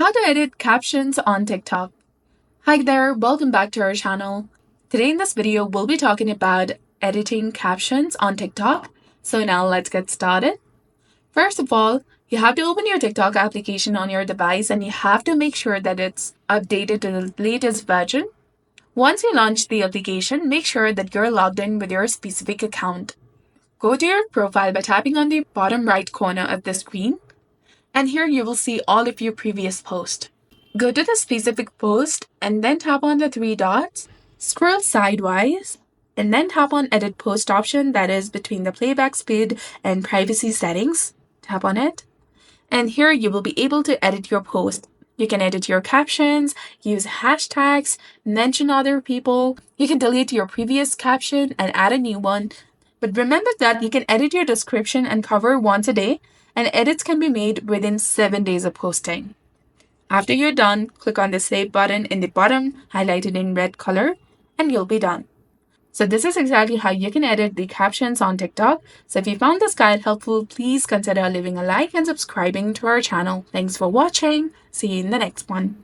How to edit captions on TikTok. Hi there, welcome back to our channel. Today in this video, we'll be talking about editing captions on TikTok. So now let's get started. First of all, you have to open your TikTok application on your device and you have to make sure that it's updated to the latest version. Once you launch the application, make sure that you're logged in with your specific account. Go to your profile by tapping on the bottom right corner of the screen. And here you will see all of your previous posts. Go to the specific post and then tap on the three dots, scroll sideways, and then tap on Edit Post option that is between the playback speed and privacy settings. Tap on it. And here you will be able to edit your post. You can edit your captions, use hashtags, mention other people. You can delete your previous caption and add a new one. But remember that you can edit your description and cover once a day, and edits can be made within 7 days of posting. After you're done, click on the save button in the bottom, highlighted in red color, and you'll be done. So this is exactly how you can edit the captions on TikTok. So if you found this guide helpful, please consider leaving a like and subscribing to our channel. Thanks for watching. See you in the next one.